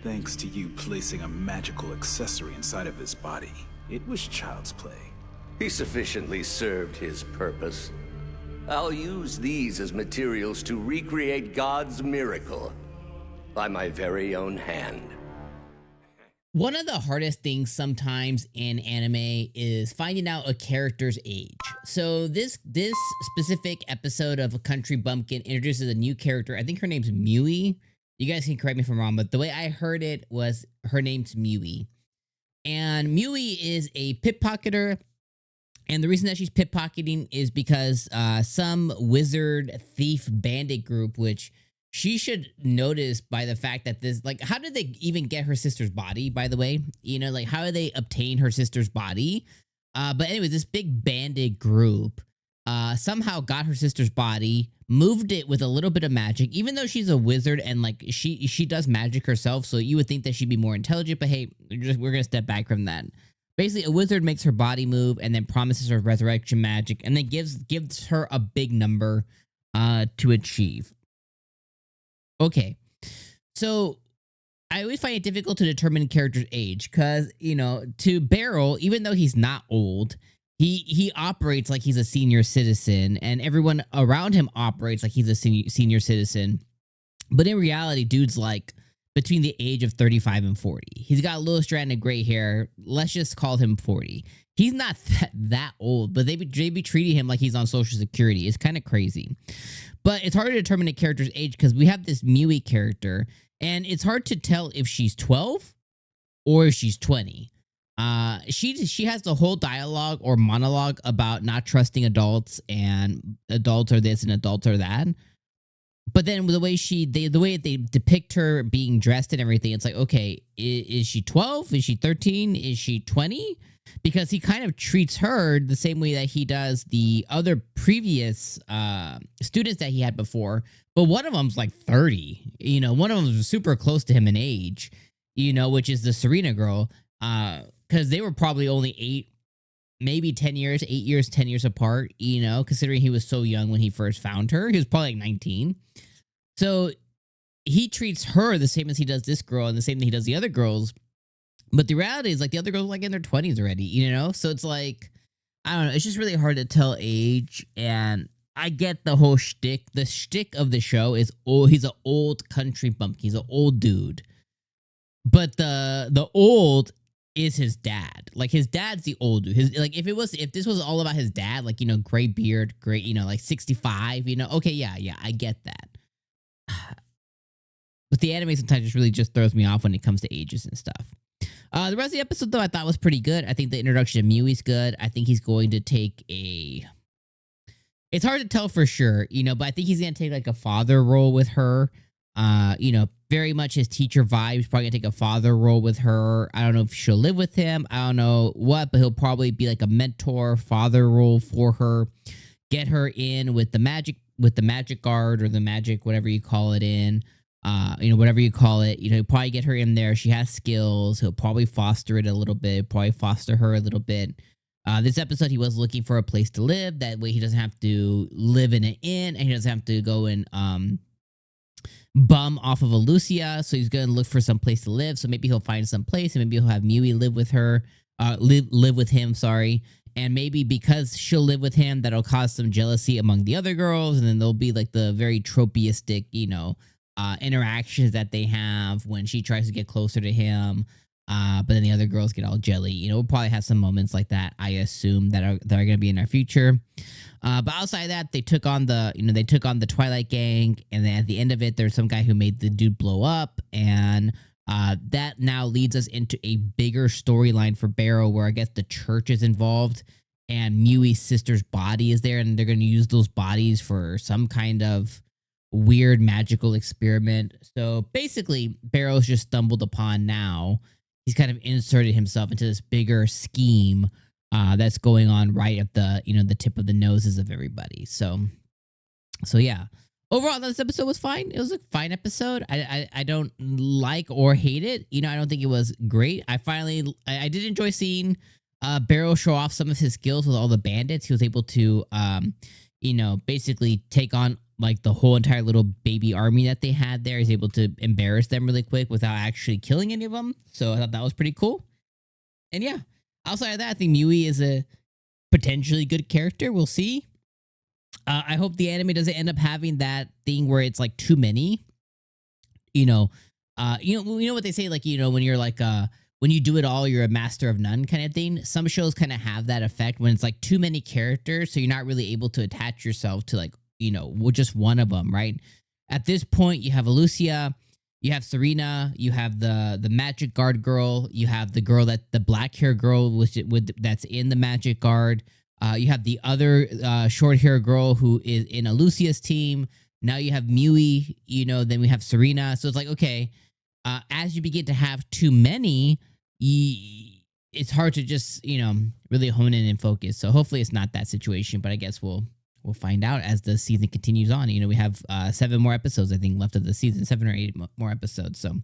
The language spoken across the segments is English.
Thanks to you placing a magical accessory inside of his body, it was child's play. He sufficiently served his purpose. I'll use these as materials to recreate God's miracle by my very own hand. One of the hardest things sometimes in anime is finding out a character's age. So this specific episode of A Country Bumpkin introduces a new character. I think her name's Mui. You guys can correct me if I'm wrong, but the way I heard it was her name's Mui. And Mui is a pickpocketer. And the reason that she's pickpocketing is because some wizard thief bandit group, which she should notice by the fact that this, like, how did they even get her sister's body, by the way? You know, like, how did they obtain her sister's body? But anyway, this big bandit group somehow got her sister's body, moved it with a little bit of magic, even though she's a wizard and, like, she does magic herself, so you would think that she'd be more intelligent, but hey, we're gonna step back from that. Basically, a wizard makes her body move and then promises her resurrection magic and then gives her a big number to achieve. Okay, so I always find it difficult to determine a character's age because, you know, to Beryl, even though he's not old, he operates like he's a senior citizen, and everyone around him operates like he's a senior citizen. But in reality, dude's like between the age of 35 and 40. He's got a little strand of gray hair. Let's just call him 40. He's not that old, but they be treating him like he's on Social Security. It's kind of crazy. But it's hard to determine a character's age because we have this Mui character, and it's hard to tell if she's 12 or if she's 20. She has the whole dialogue or monologue about not trusting adults, and adults are this and adults are that. But then the way they depict her being dressed and everything, it's like, okay, is she 12? Is she 13? Is she 20? Because he kind of treats her the same way that he does the other previous students that he had before. But one of them's like 30. You know, one of them's super close to him in age, you know, which is the Serena girl. Because they were probably only 8 years, 10 years apart, you know, considering he was so young when he first found her. He was probably like 19. So he treats her the same as he does this girl and the same that he does the other girls. But the reality is, like, the other girls are like in their 20s already, you know? So it's like, I don't know. It's just really hard to tell age. And I get the whole shtick. The shtick of the show is, oh, he's an old country bumpkin. He's an old dude. But the old is his dad. Like, his dad's the old dude. If this was all about his dad, like, you know, gray beard, gray, you know, like 65, you know, okay, yeah, I get that. But the anime sometimes just throws me off when it comes to ages and stuff. The rest of the episode, though, I thought was pretty good. I think the introduction of Mui's good. I think he's going to take it's hard to tell for sure, you know, but I think he's going to take like a father role with her. You know, very much his teacher vibe. He's probably gonna take a father role with her. I don't know if she'll live with him. I don't know what, but he'll probably be like a mentor, father role for her. Get her in with the magic guard or the magic, whatever you call it in. You know, whatever you call it. You know, he'll probably get her in there. She has skills. He'll probably foster it a little bit. Probably foster her a little bit. This episode, he was looking for a place to live. That way, he doesn't have to live in an inn, and he doesn't have to go and bum off of Alucia, so he's gonna look for some place to live. So maybe he'll find some place, and maybe he'll have Mui live with her, live with him. Sorry, and maybe because she'll live with him, that'll cause some jealousy among the other girls, and then there'll be like the very tropistic, you know, interactions that they have when she tries to get closer to him. But then the other girls get all jelly. You know, we'll probably have some moments like that, I assume, that are going to be in our future. But outside of that, they took on the Twilight Gang, and then at the end of it, there's some guy who made the dude blow up, and that now leads us into a bigger storyline for Beryl, where I guess the church is involved, and Mui's sister's body is there, and they're going to use those bodies for some kind of weird magical experiment. So basically, Beryl's just stumbled upon now. He's kind of inserted himself into this bigger scheme that's going on right at the tip of the noses of everybody. So yeah. Overall, this episode was fine. It was a fine episode. I don't like or hate it. You know, I don't think it was great. I did enjoy seeing Beryl show off some of his skills with all the bandits. He was able to, basically take on like the whole entire little baby army that they had there is able to embarrass them really quick without actually killing any of them. So I thought that was pretty cool. And yeah, outside of that, I think Mui is a potentially good character. We'll see. I hope the anime doesn't end up having that thing where it's like too many. You know what they say, like, when you're like when you do it all, you're a master of none kind of thing. Some shows kind of have that effect when it's like too many characters, so you're not really able to attach yourself to, like, just one of them, right? At this point, you have Lucia, you have Serena, you have the magic guard girl, you have the girl the black hair girl that's in the magic guard. You have the other short hair girl who is in a Lucia's team. Now you have Mui, then we have Serena. So it's like, okay, as you begin to have too many, it's hard to just, really hone in and focus. So hopefully it's not that situation, but I guess we'll find out as the season continues on. We have 7 more episodes, I think, left of the season, 7 or 8 more episodes. So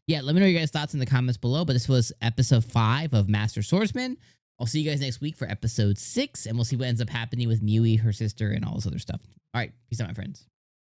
yeah, let me know your guys' thoughts in the comments below. But this was episode 5 of Master Swordsman. I'll see you guys next week for episode 6, and we'll see what ends up happening with Mui, her sister, and all this other stuff. All right, peace out, my friends.